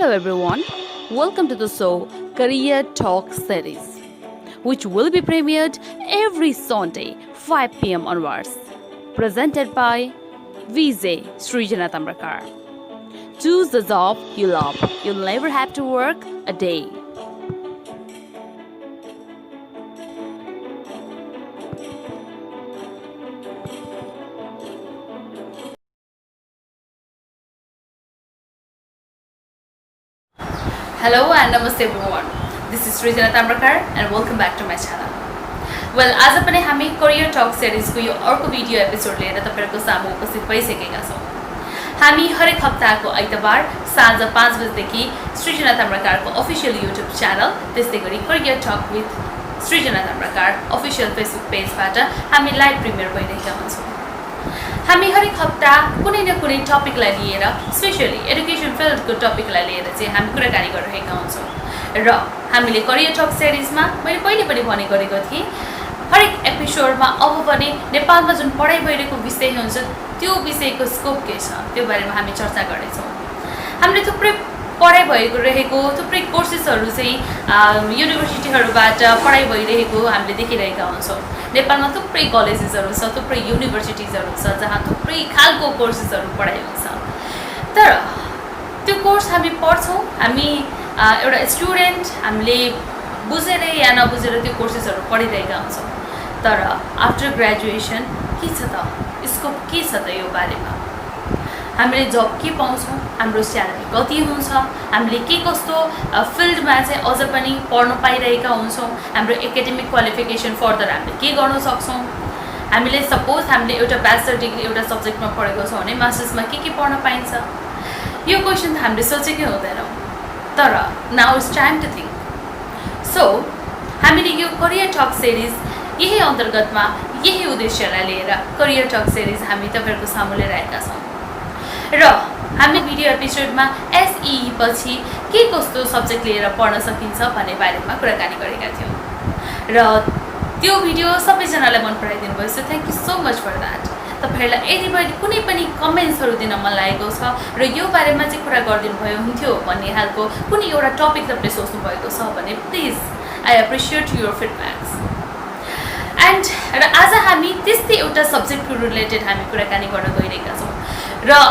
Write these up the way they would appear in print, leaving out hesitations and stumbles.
Hello everyone, welcome to the show Career Talk series, which will be premiered every Sunday 5 pm onwards. Presented by VJ Srijana Tambrakar. Choose the job you love. You'll never have to work a day. Hello and namaste everyone. This is Srijana Tambrakar and welcome back to my channel. Well, आज पनि हामी career talk सिरिजको यो अर्को video episode लिएर तपाईहरुको सामु उपस्थित भइसकेका छौं। हामी हरेक हप्ताको आइतबार साँझ 5 बजेदेखि सृजना ताम्राकारको अफिसियल युट्युब च्यानल त्यसैगरी career talk with Srijana Tamrakar official Facebook पेजबाट हामी लाइभ प्रिमियर भइरहेका हुन्छौं। हामी हरेक हप्ता कुनै न कुनै टपिकलाई लिएर स्पेशली एजुकेसन फिल्डको टपिकलाई लिएर चाहिँ हामी कुराकानी गरिरहेका हुन्छौं र हामीले करियर टक सिरिजमा मैले पहिले पनि भने गरेको थिएँ हरेक एपिसोडमा अब पनि नेपालमा जुन पढाइ भइरहेको विषय हुन्छ त्यो विषयको स्कोप के छ त्यो बारेमा हामी चर्चा गर्नेछौँ। हामीले थुप्रै पढाइ भएको रहेको थुप्रै कोर्सेसहरू चाहिँ युनिभर्सिटीहरूबाट पढाइ भइरहेको हामीले देखिरहेका हुन्छौँ। नेपालमा थुप्रै कलेजेसहरू छ, थुप्रै युनिभर्सिटिजहरू छ जहाँ थुप्रै खालको कोर्सेसहरू पढाइ हुन्छ। तर त्यो कोर्स हामी पढ्छौँ, हामी एउटा स्टुडेन्ट हामीले बुझेर या नबुझेर त्यो कोर्सेसहरू पढिरहेका हुन्छौँ। तर आफ्टर ग्रेजुएसन के छ त, स्कोप के छ त यो बारेमा, हामीले जब के पाउँछौँ, हाम्रो स्यालेरी कति हुन्छ, हामीले के कस्तो फिल्डमा चाहिँ अझ पनि पढ्न पाइरहेका हुन्छौँ, हाम्रो एकाडेमिक क्वालिफिकेसन फर्दर हामीले के गर्न सक्छौँ, हामीले सपोज हामीले एउटा ब्याचलर डिग्री एउटा सब्जेक्टमा पढेको छौँ भने मास्टर्समा के पढ्न पाइन्छ, यो क्वेसन हामीले सोचेकै हुँदैनौँ। तर now it's time to think. So हामीले यो करियर टक सिरिज यही अन्तर्गतमा यही उद्देश्यलाई लिएर करियर टक सिरिज हामी तपाईहरुको सामु लिएर आएका छौँ र हामी भिडियो एपिसोडमा एसई पछि के कस्तो सब्जेक्ट लिएर पढ्न सकिन्छ भन्ने बारेमा कुराकानी गरेका थियौँ र त्यो भिडियो सबैजनालाई मन पराइदिनु भयो। So thank you so much for that. तपाईहरुलाई यदि कुनै पनि कमेन्ट्सहरू दिन मन लागेको छ र यो बारेमा चाहिँ कुरा गरिदिनु भयो हुन्थ्यो भन्ने खालको कुनै एउटा टपिक तपाईले सोच्नु भएको छ भने please I appreciate your feedbacks. And र आज हामी त्यस्तै एउटा सब्जेक्टको रिलेटेड हामी कुराकानी गर्न गइरहेका छौँ र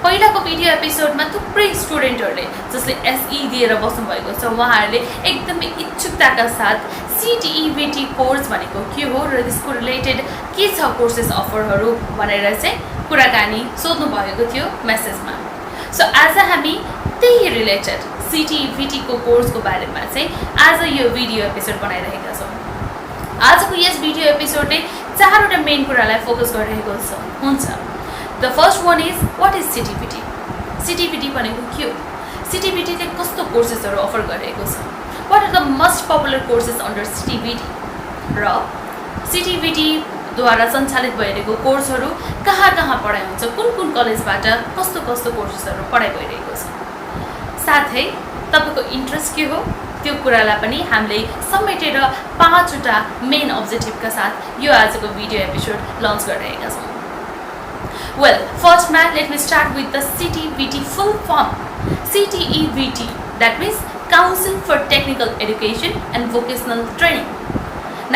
पहिलाको भिडियो एपिसोडमा थुप्रै स्टुडेन्टहरूले जसले एसई दिएर बस्नुभएको छ उहाँहरूले एकदमै इच्छुकताका साथ सिटिईबिटी कोर्स भनेको के हो र त्यसको रिलेटेड के छ कोर्सेस अफरहरू भनेर चाहिँ कुराकानी सोध्नु भएको थियो मेसेजमा। सो आज हामी त्यही रिलेटेड सिटिईबिटीको कोर्सको बारेमा चाहिँ आज यो भिडियो एपिसोड बनाइरहेका छौँ। आजको यस भिडियो एपिसोडले चारवटा मेन कुरालाई फोकस गरिरहेको हुन्छ। The first one is what is CTEVT. CTEVT भनेको के हो, सिटिबिटीले कस्तो कोर्सेसहरू अफर गरिरहेको छ, what are the most popular courses under CTEVT र सिटिबिटीद्वारा सञ्चालित भइरहेको कोर्सहरू कहाँ कहाँ पढाइ हुन्छ, कुन कुन कलेजबाट कस्तो कस्तो कोर्सेसहरू पढाइ भइरहेको छ, साथै तपाईँको इन्ट्रेस्ट के हो त्यो कुरालाई पनि हामीले समेटेर 5वटा मेन अब्जेक्टिभका साथ यो आजको भिडियो एपिसोड लन्च गरिरहेका छौँ। Well, first man, let me start with the CTEBT full form. CTEBT, that means Council for Technical Education and Vocational Training.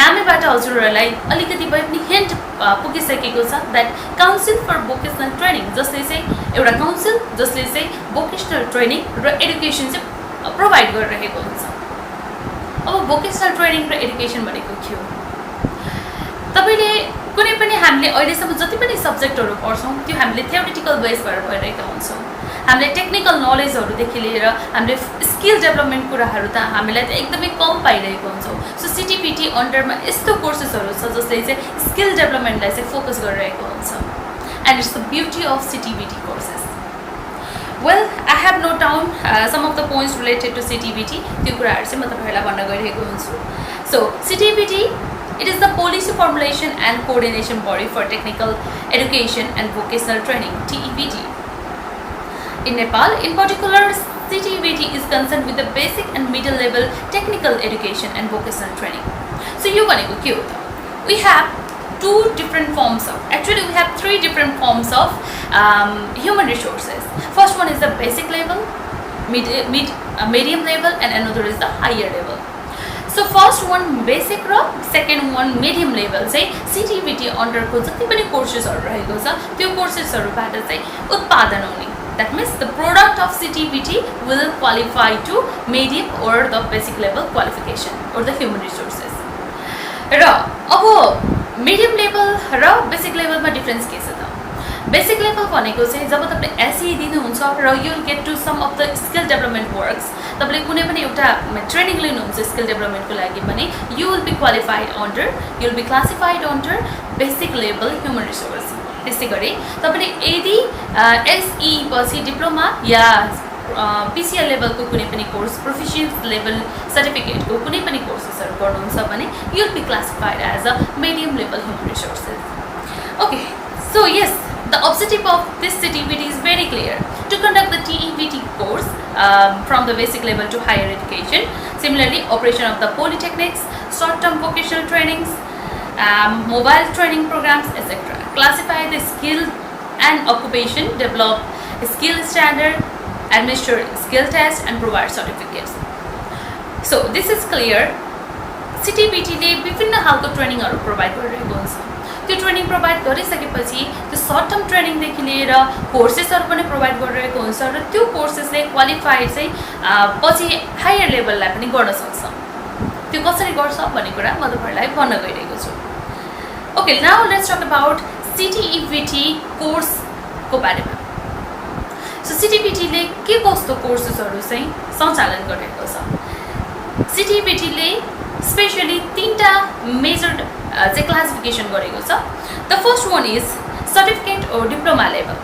नामैबाट हजुरहरूलाई अलिकति भए पनि हिन्ट पुगिसकेको छ that Council for Vocational Training जसले चाहिँ एउटा काउन्सिल जसले चाहिँ भोकेसनल ट्रेनिङ र एडुकेसन चाहिँ प्रोभाइड गरिरहेको हुन्छ। अब भोकेसनल ट्रेनिङ र एडुकेसन भनेको के हो, तपाईले कुनै पनि हामीले अहिलेसम्म जति पनि सब्जेक्टहरू पढ्छौँ त्यो हामीले थ्योरिटिकल बेसबाट भइरहेका हुन्छौँ। हामीले टेक्निकल नलेजहरूदेखि लिएर हामीले स्किल डेभलपमेन्ट कुराहरू त हामीलाई त एकदमै कम पाइरहेको हुन्छौँ। सो सिटिबिटी अन्डरमा यस्तो कोर्सेसहरू छ जसले चाहिँ स्किल डेभलपमेन्टलाई चाहिँ फोकस गरिरहेको हुन्छ and it's the beauty of CTEVT courses. Well, I have note down some of the points related to CTEVT, त्यो कुराहरू चाहिँ म तपाईँहरूलाई भन्न गइरहेको हुन्छु। So CTEVT it is the policy formulation and coordination body for technical education and vocational training, TEBT. In Nepal, in particular, CTEBT is concerned with the basic and middle level technical education and vocational training. So you भनेको के हो त? We have two different forms of, actually we have three different forms of human resources. First one is the basic level, medium level, and another is the higher level. So first one basic र second one medium level चाहिँ CTBT under को जति पनि कोर्सेसहरु रहेको छ त्यो कोर्सेसहरुबाट चाहिँ उत्पादन हुने. That means the product of CTBT will qualify to medium or the basic level qualification or the human resources. र अब medium level र basic level मा डिफरेन्स के छ त? Basic level भनेको चाहिँ जब तपाईले SE दिनुहुन्छ र you will get to some of the skill development works. तपाईले कुनै पनि एउटा ट्रेनिङ लिनुहुन्छ स्किल डेभलपमेन्ट को लागि भने you will be classified under basic level human resource. त्यसै गरी तपाईले यदि SE पछि डिप्लोमा या PCL लेभल को कुनै पनि कोर्स प्रोफिसिएन्सी लेभल सर्टिफिकेट को कुनै पनि कोर्सेसहरु गर्नुहुन्छ भने you will be classified as a medium level human resources. Okay, so yes, the objective of this CTBT is very clear: to conduct the TEBT course from the basic level to higher education. Similarly, operation of the polytechnics, short-term vocational trainings, mobile training programs, etc. Classify the skill and occupation, develop a skill standard, administer skill test, and provide certificates. So this is clear. CTBT ले विभिन्न खालको ट्रेनिङहरु provide गरिरहेको हुन्छ. त्यो training provide गरिसकेपछि त्यो short term training देखि लिएर कोर्सेसहरु पनि प्रोवाइड गरिरहेको हुन्छ र त्यो कोर्सेसले क्वालिफाइड चाहिँ पछि हायर लेभललाई पनि गर्न सक्छ. त्यो कसरी गर्छ भन्ने कुरा म तपाईहरुलाई भन्न गइरहेको छु. Okay, now let's talk about CTEBT course को बारेमा. सो CTBT ले के कस्तो कोर्सेसहरु चाहिँ सञ्चालन गरिरहेको छ? CTBT ले स्पेशली तीनटा मेजर चाहिँ क्लासिफिकेसन गरेको छ. The first one is certificate और डिप्लोमा लेभल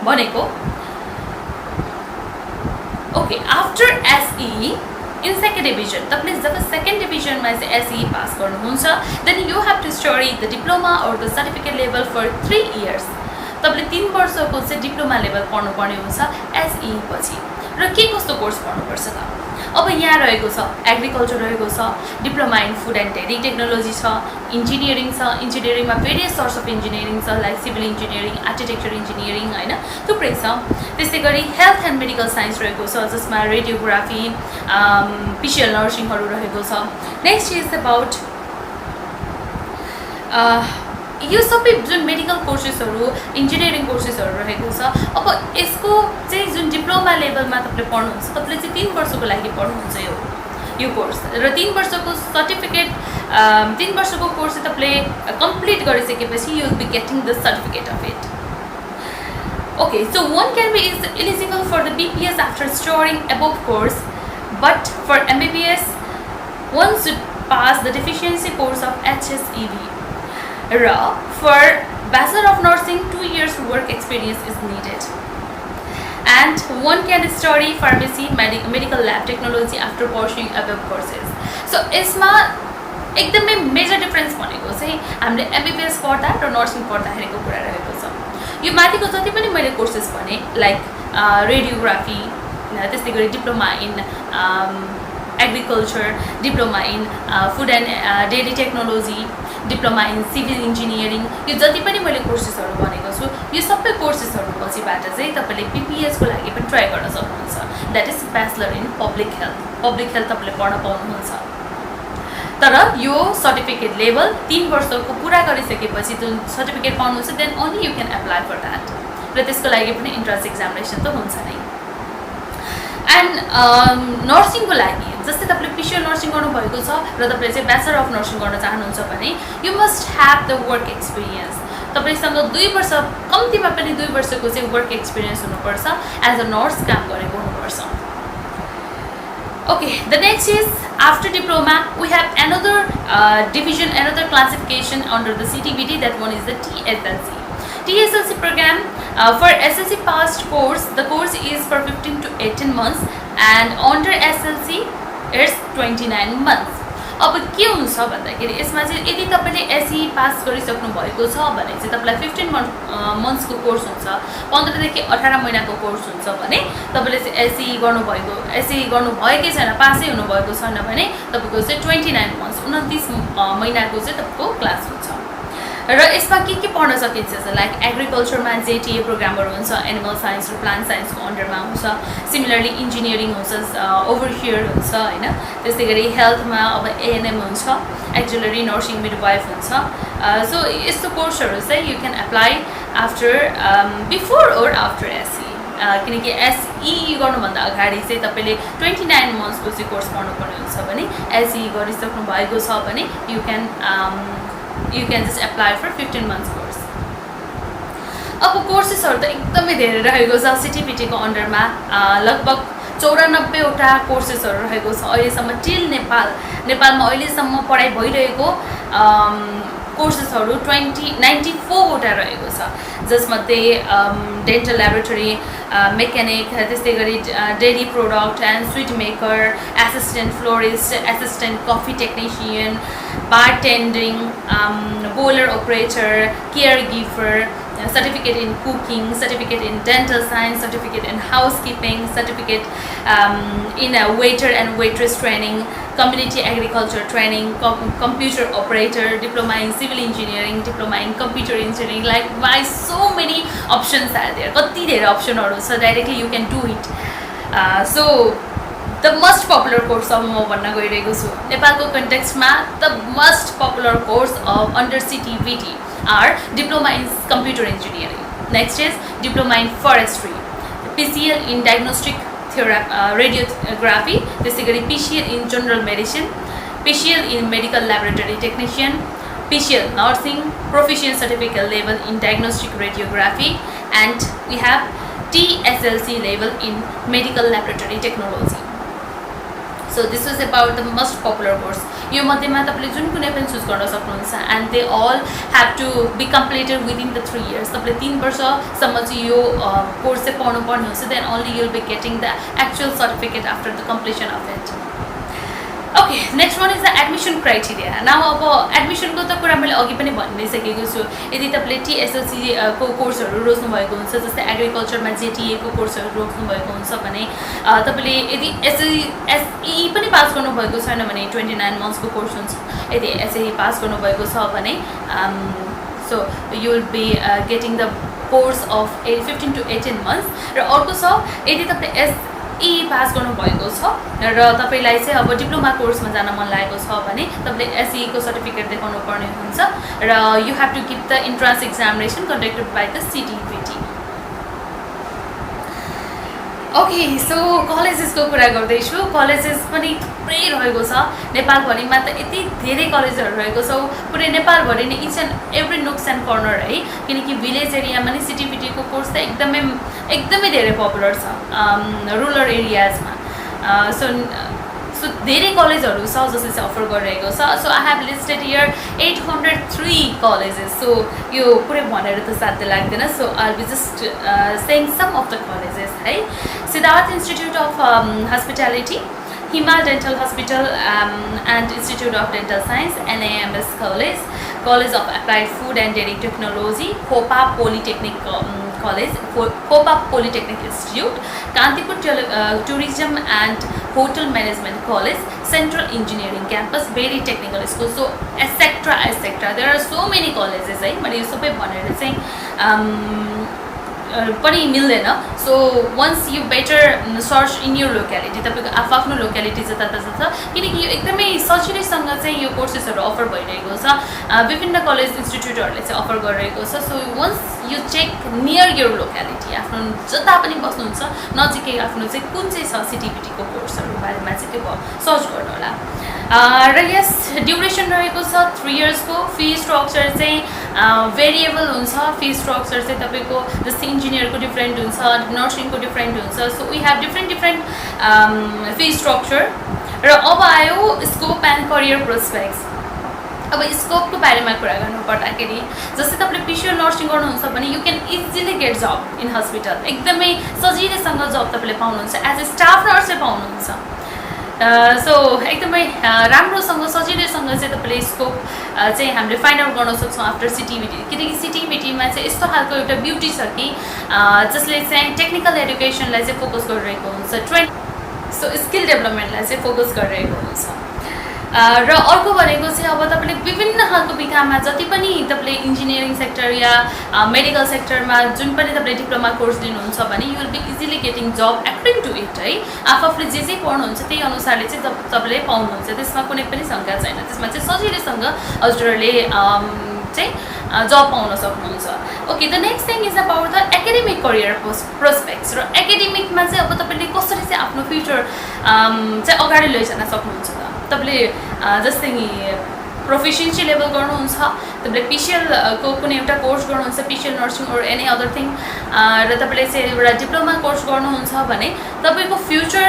भनेको. Okay, after SE in second division तपाईले जब सेकेन्ड डिभिजनमा चाहिँ SE पास गर्नुहुन्छ then you have to study the diploma और the certificate level for 3 years. तपाईले 3 वर्षको चाहिँ डिप्लोमा लेभल पढ्नु पर्ने हुन्छ SE पछि. र के कस्तो कोर्स पढ्नुपर्छ त? अब यहाँ रहेको छ एग्रिकल्चर रहेको छ, diploma in food and dairy technology छ, इन्जिनियरिङ छ, इन्जिनियरिङमा भेरियस सोर्स अफ इन्जिनियरिङ छ like civil engineering, architecture engineering हैन, थुप्रै छ. त्यसै गरी हेल्थ एन्ड मेडिकल साइन्स रहेको छ जसमा रेडियोग्राफी, PCL नर्सिङहरु रहेको छ. नेक्स्ट इज अबाउट यो सबै जुन मेडिकल कोर्सेसहरु, इन्जिनियरिङ कोर्सेसहरु रहेको छ. अब यसको चाहिँ जुन डिप्लोमा लेभलमा तपाईले पढ्नुहुन्छ तपाईले चाहिँ 3 वर्षको लागि पढ्नुहुन्छ यो कोर्स र 3 वर्षको सर्टिफिकेट 3 वर्षको कोर्स तपाईले कम्प्लिट गरिसकेपछि you will be getting the certificate of it. Okay, so one can be eligible for the BPS after studying above course, but for MBBS one should pass the deficiency course of HSEB. र for Bachelor of Nursing 2 years work experience is needed, and one can study pharmacy, medical lab technology after pursuing above courses. So यसमा एकदमै major difference भनेको चाहिँ हामीले MBBS पढ्दा र nursing पढ्दाखेरिको कुरा रहेको छ. यो माथिको जति पनि मैले कोर्सेस भने लाइक रेडियोग्राफी, त्यस्तै गरी diploma in agriculture, diploma in food and dairy technology, diploma in civil engineering, यो जति पनि मैले कोर्सेसहरु भनेको छु यो सबै कोर्सेसहरु पछिबाट चाहिँ तपाईले BPS को लागि पनि ट्राई गर्न सक्नुहुन्छ. That is bachelor in public health तपाईले पढ्न पाउनुहुन्छ. तर यो सर्टिफिकेट लेभल 3 वर्षको पूरा गरिसकेपछि जुन सर्टिफिकेट पाउनुहुन्छ then only you can apply for that. र त्यसको लागि पनि इन्ट्रान्स एक्जामिनेसन त हुन्छ नै. एन्ड नर्सिङ को लागि जस्तै तपाईले PCL नर्सिङ गर्नु भएको छ र तपाईले चाहिँ ब्याचलर अफ नर्सिङ गर्न चाहनुहुन्छ भने you must have the work experience. तपाईसँग 2 वर्ष कम्तीमा पनि 2 वर्षको चाहिँ वर्क एक्सपिरियन्स हुनुपर्छ, एज अ नर्स काम गरेको हुनुपर्छ. Okay, the next is after diploma we have another division, another classification under the CTBT. That one is the TSLC. TSLC program for SLC passed course. The course is for 15 to 18 months, and under SLC it's 29 months. अब के हुन्छ भन्दाखेरि यसमा चाहिँ यदि तपाईले SE pass गरिसक्नु भएको छ भने चाहिँ तपाईलाई 15 months को कोर्स हुन्छ, 15 देखि 18 महिनाको कोर्स हुन्छ भने तपाईले चाहिँ SE गर्नु भएकै छैन, पासै हुनु भएको छैन भने तपाईको चाहिँ 29 months 29 महिनाको चाहिँ तपाईको क्लास हुन्छ. र यसमा के पढ्न सकिन्छ लाइक एग्रिकल्चरमा जेटिए प्रोग्रामहरू हुन्छ एनिमल साइन्स र प्लान्ट साइन्सको अन्डरमा हुन्छ सिमिलरली इन्जिनियरिङ हुन्छ ओभर हियर हुन्छ होइन त्यस्तै गरी हेल्थमा अब एएनएम हुन्छ एक्जुलरी नर्सिङ मिडवाइफ हुन्छ सो यस्तो कोर्सहरू चाहिँ you can apply after before or after SE किनकि एसई गर्नुभन्दा अगाडि चाहिँ तपाईँले 29 मन्थ्सको चाहिँ कोर्स पढ्नुपर्ने हुन्छ भने एसई गरिसक्नु भएको छ भने you can just apply for 15 months course अब कोर्सेसहरू त एकदमै धेरै रहेको छ सिटिपिटीको अन्डरमा लगभग 94वटा कोर्सेसहरू रहेको छ अहिलेसम्म टिल नेपालमा अहिलेसम्म पढाइ भइरहेको कोर्सेसहरू 94वटा रहेको छ जसमध्ये डेन्टल ल्याबोरेटरी मेकानिक त्यस्तै गरी dairy product and sweet maker assistant florist assistant coffee technician bartending boiler operator caregiver certificate in cooking, certificate in dental science, certificate in housekeeping, certificate in waiter and waitress training, community agriculture training, computer operator, diploma in civil engineering, diploma in computer engineering. Like why so many options are there? कति धेरै optionहरु छ directly you can do it. So the most popular course of म भन्न गइरहेको छु नेपालको कन्टेक्स्टमा the most popular course of under CTVT are diploma in computer engineering. Next is diploma in forestry, PCL in diagnostic radiography, basically PCL in general medicine, PCL in medical laboratory technician, PCL nursing, proficient certificate level in diagnostic radiography, and we have TSLC level in medical laboratory technology. So this was about the most popular course. यो मध्येमा तपाईले जुन कुनै पनि choose गर्न सक्नुहुन्छ and they all have to be completed within the 3 years. तपाईले 3 वर्षसम्म चाहिँ यो कोर्स चाहिँ पढ्नु पर्ने हुन्छ then only you'll be getting the actual certificate after the completion of it. Okay, next one is the admission criteria. Now अब admission को त कुरा मैले अघि पनि भनिसकेको छु यदि तपाईले TSLC को कोर्सहरु रोज्नु भएको हुन्छ जस्तै एग्रिकल्चरमा JTA को कोर्सहरु रोज्नु भएको हुन्छ भने तपाईले यदि SE पनि पास गर्नु भएको छैन भने 29 मन्थ्स को कोर्स हुन्छ यदि SE पास गर्नु भएको छ भने so you will be getting the course of 15 to 18 months र अर्को छ यदि तपाईले SE पास गर्नु भएको छ र तपाईलाई चाहिँ अब डिप्लोमा कोर्समा जान मन लागेको छ भने तपाईले SE को सर्टिफिकेट देखाउनु पर्ने हुन्छ र you have to give the entrance examination conducted by the CTVT. Okay, so colleges को कुरा गर्दैछु कलेजेस पनि थुप्रै रहेको छ नेपालभरिमा त यति धेरै कलेजहरु रहेको छ पुरै नेपालभरि नै each and every nooks and corner है किनकि भिलेज एरियामा नि सिटिभिटी को कोर्स त एकदमै धेरै पपुलर छ रुरल एरियाजमा सो धेरै कलेजहरु छ जसले चाहिँ अफर गरिरहेको छ so I have listed here 803 colleges so यो पुरै भनेर त साध्य लाग्दैन so I will just saying some of the colleges है Siddhartha institute of hospitality Himal dental hospital and institute of dental science NAMS college of applied food and dairy technology Khopa polytechnic college Khopa polytechnic institute Kantipur tourism and hotel management college central engineering campus Bheri technical school so etcetera there are so many colleges है मैले यो सबै भनेर चाहिँ पनि मिल्दैन so once you better search in your locality तपाईको आफ्नो लोक्यालिटी जता छ किनकि यो एकदमै सजिलैसँग चाहिँ यो कोर्सेसहरु अफर भइरहेको छ विभिन्न कलेज इन्स्टिट्युटहरुले चाहिँ अफर गरिरहेको छ so once you check near your locality आफ्नो जता पनि बस्नुहुन्छ नजिकै आफ्नो चाहिँ कुन चाहिँ छ सिटिभिटी को कोर्सहरु बारेमा चाहिँ त्यो सर्च गर्नु होला र यस ड्युरेसन रहेको छ 3 इयर्स को फी स्ट्रक्चर चाहिँ भेरिएबल हुन्छ फी स्ट्रक्चर चाहिँ तपाईको जस्तै इन्जिनियरको डिफरेन्ट हुन्छ नर्सिङको डिफरेन्ट हुन्छ so we have different fee structure र अब आयो स्कोप एन्ड करियर प्रोस्पेक्ट्स अब स्कोपको बारेमा कुरा गर्नु पर्दाखेरि जस्तै तपाईले पिसिओ नर्सिङ गर्नुहुन्छ भने you can easily get job in hospital एकदमै सजिलैसँग जब तपाईले पाउनुहुन्छ एज अ स्टाफ नर्स पाउनुहुन्छ सो एकदमै राम्रोसँग सजिलैसँग चाहिँ तपाईले स्कोप चाहिँ हामीले फाइन्ड आउट गर्न सक्छौँ आफ्टर सिटिभिटी किनकि सिटिभिटीमा चाहिँ यस्तो खालको एउटा ब्युटी छ कि जसले चाहिँ टेक्निकल एडुकेसनलाई चाहिँ फोकस गरिरहेको हुन्छ सो स्किल डेभलपमेन्टलाई चाहिँ फोकस गरिरहेको हुन्छ र अर्को भनेको चाहिँ अब तपाईँले विभिन्न खालको विधामा जति पनि तपाईँले इन्जिनियरिङ सेक्टर या मेडिकल सेक्टरमा जुन पनि तपाईँले डिप्लोमा कोर्स लिनुहुन्छ भने you will be easily getting job acting to it है। आफूले जे पढ्नुहुन्छ त्यही अनुसारले चाहिँ तपाईँले पाउनुहुन्छ, त्यसमा कुनै पनि शङ्का छैन। त्यसमा चाहिँ सजिलैसँग हजुरहरूले चाहिँ जब पाउन सक्नुहुन्छ। Okay, the next thing is about the academic career prospects. र एकाडेमिकमा चाहिँ अब तपाईँले कसरी चाहिँ आफ्नो फ्युचर चाहिँ अगाडि लैजान सक्नुहुन्छ त। तपाईँले जस्तै प्रोफिसियन्सी लेभल गर्नुहुन्छ, तपाईँले पिसिएल को कुनै एउटा कोर्स गर्नुहुन्छ, PCL nursing or any other thing, र तपाईँले चाहिँ एउटा डिप्लोमा कोर्स गर्नुहुन्छ भने तपाईँको फ्युचर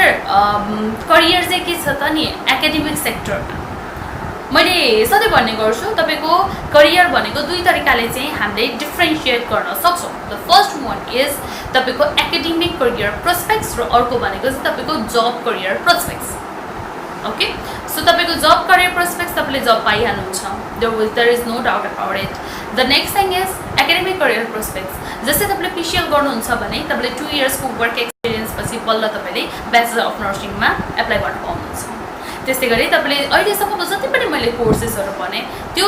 करियर चाहिँ के छ त नि एकाडेमिक सेक्टरमा। मैले सधैँ भन्ने गर्छु तपाईँको करियर भनेको दुई तरिकाले चाहिँ हामीले डिफ्रेन्सिएट गर्न सक्छौँ। द फर्स्ट वान इज तपाईँको एकाडेमिक करियर प्रोस्पेक्ट्स र अर्को भनेको चाहिँ तपाईँको job career prospects. Okay, so तपाईँको जब करियर प्रोस्पेक्ट्स तपाईँले जब पाइहाल्नुहुन्छ, there is no doubt about it. The next thing is academic career prospects. जस्तै तपाईँले पिसिएल गर्नुहुन्छ भने तपाईँले 2 इयर्सको वर्क एक्सपिरियन्स पछि बल्ल तपाईँले ब्याचलर अफ नर्सिङमा एप्लाई गर्न पाउनुहुन्छ। त्यस्तै गरी तपाईँले अहिलेसम्मको जति पनि मैले कोर्सेसहरू भने त्यो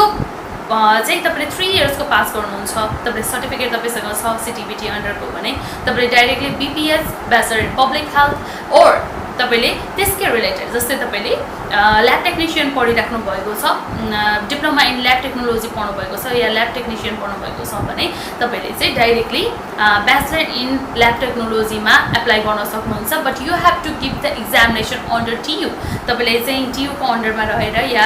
चाहिँ तपाईँले 3 इयर्सको पास गर्नुहुन्छ, तपाईँले सर्टिफिकेट तपाईँसँग छ सिटिबिटी अन्डरको भने तपाईँले directly BPH bachelor in public health or तपाईँले त्यसकै रिलेटेड जस्तै तपाईँले ल्याब टेक्निसियन पढिराख्नु भएको छ, डिप्लोमा इन ल्याब टेक्नोलोजी पढ्नु भएको छ या ल्याब टेक्निसियन पढ्नु भएको छ भने तपाईँले चाहिँ डाइरेक्टली ब्याचलर इन ल्याब टेक्नोलोजीमा एप्लाई गर्न सक्नुहुन्छ। But you have to give the examination under TU. तपाईँले चाहिँ टियुको अन्डरमा रहेर या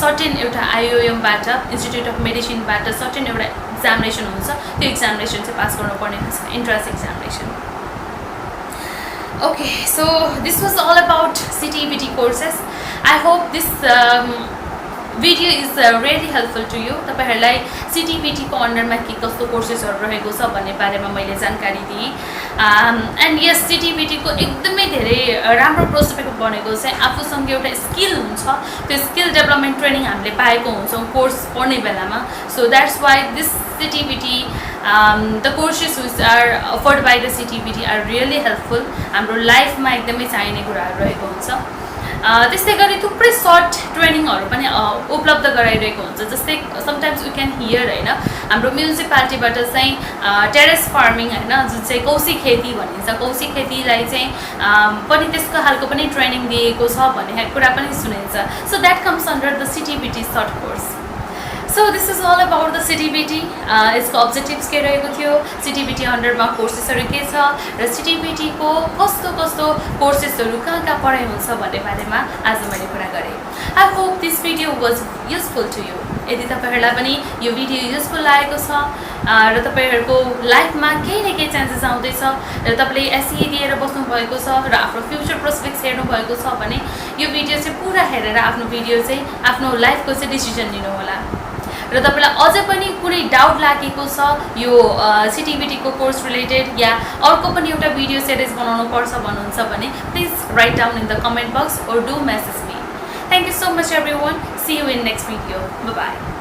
सर्टेन एउटा आइओएमबाट इन्स्टिट्युट अफ मेडिसिनबाट सर्टेन एउटा एक्जामिनेसन हुन्छ, त्यो एक्जामिनेसन चाहिँ पास गर्नुपर्ने हुन्छ, entrance examination. Okay, so this was all about CTBT courses. I hope this video is really helpful to you. तपाईहरुलाई CTBT को अन्डरमा के कस्तो कोर्सेसहरु रहेको छ भन्ने बारेमा मैले जानकारी दिएँ। एन्ड यस CTBT को एकदमै धेरै राम्रो प्रोस्पेक्ट बनेको चाहिँ आफूसँग एउटा स्किल हुन्छ, त्यो स्किल डेभलपमेन्ट ट्रेनिङ हामीले पाएको हुन्छौँ कोर्स पढ्ने बेलामा। So that's why this CTBT the courses which are offered by the CTBT are really helpful. हाम्रो लाइफमा एकदमै चाहिने कुराहरू रहेको हुन्छ। त्यस्तै गरी थुप्रै सर्ट ट्रेनिङहरू पनि उपलब्ध गराइरहेको हुन्छ। जस्तै समटाइम्स वी क्यान हियर होइन, हाम्रो म्युनिसिपालिटीबाट चाहिँ टेरेस फार्मिङ होइन जुन चाहिँ कौशी खेती भनिन्छ, कौशी खेतीलाई चाहिँ पनि त्यसको खालको पनि ट्रेनिङ दिएको छ भन्ने कुरा पनि सुनिन्छ। So that comes under the CTBT short course. So this is all about the CTBT. यसको अब्जेक्टिभ्स के रहेको थियो, CTBT अन्डरमा कोर्सेसहरू के छ र CTBT को कस्तो कस्तो कोर्सेसहरू कहाँ पढाइ हुन्छ भन्ने बारेमा आज मैले कुरा गरेँ। I hope this video was useful to you. यदि तपाईहरुलाई पनि यो भिडियो युजफुल लागेको छ र तपाईहरुको लाइफमा केही न केही चेन्जेस आउँदैछ र तपाईले एसई दिएर बस्नु भएको छ र आफ्नो फ्युचर प्रोस्पेक्ट्स हेर्नु भएको छ भने यो भिडियो चाहिँ पुरा हेरेर आफ्नो भिडियो चाहिँ आफ्नो लाइफको चाहिँ डिसिजन लिनु होला। र तपाईलाई अझ पनि कुनै डाउट लागेको छ यो CTBT को कोर्स रिलेटेड या अर्को पनि एउटा भिडियो सिरिज बनाउनु पर्छ भन्नुहुन्छ भने please write down in the comment box or do message me. Thank you so much everyone. See you in next video. Bye bye.